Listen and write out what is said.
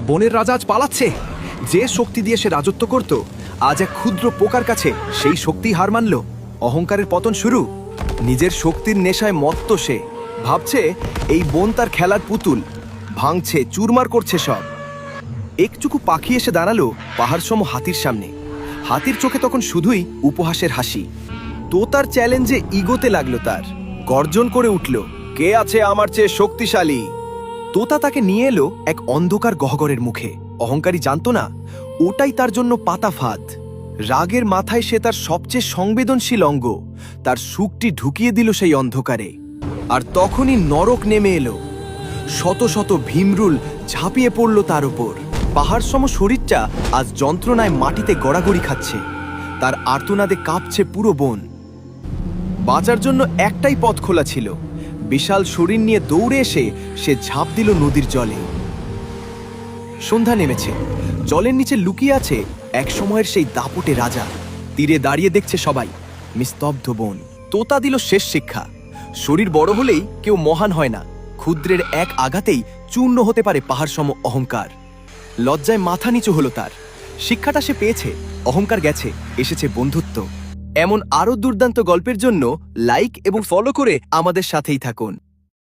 বনের রাজা আজ পালাচ্ছে। যে শক্তি দিয়ে সে রাজত্ব করত, আজ এক ক্ষুদ্র পোকার কাছে সেই শক্তি হার মানল। অহংকারের পতন শুরু। নিজের শক্তির নেশায় মত্ত সে ভাবছে এই বন তার খেলার পুতুল, ভাঙছে, চুরমার করছে সব। একটুকু পাখি এসে দাঁড়ালো পাহাড়সম হাতির সামনে। হাতির চোখে তখন শুধুই উপহাসের হাসি। তোতার চ্যালেঞ্জে ইগোতে লাগলো তার, গর্জন করে উঠল, কে আছে আমার চেয়ে শক্তিশালী? তোতা তাকে নিয়ে এলো এক অন্ধকার গহ্বরের মুখে। অহংকারী জানতো না ওটাই তার জন্য পাতা ফাঁদ। রাগের মাথায় সে তার সবচেয়ে সংবেদনশীল অঙ্গ, তার সুখটি ঢুকিয়ে দিল সেই অন্ধকারে। আর তখনই নরক নেমে এলো। শত শত ভীমরুল ঝাঁপিয়ে পড়ল তার উপর। পাহাড়সম শরীরটা আজ যন্ত্রণায় মাটিতে গড়াগড়ি খাচ্ছে। তার আর্তনাদে কাঁপছে পুরো বন। বাঁচার জন্য একটাই পথ খোলা ছিল। বিশাল শরীর নিয়ে দৌড়ে এসে সে ঝাঁপ দিল নদীর জলে। সন্ধ্যা নেমেছে। জলের নিচে লুকিয়ে আছে এক সময়ের সেই দাপটে রাজা। তীরে দাঁড়িয়ে দেখছে সবাই, নিস্তব্ধ বন। তোতা দিল শেষ শিক্ষা, শরীর বড় হলেই কেউ মহান হয় না। ক্ষুদ্রের এক আঘাতেই চূর্ণ হতে পারে পাহাড়সম অহংকার। লজ্জায় মাথা নিচু হলো তার। শিক্ষাটা সে পেয়েছে, অহংকার গেছে, এসেছে বন্ধুত্ব। এমন আরও দুর্দান্ত গল্পের জন্য লাইক এবং ফলো করে আমাদের সাথেই থাকুন।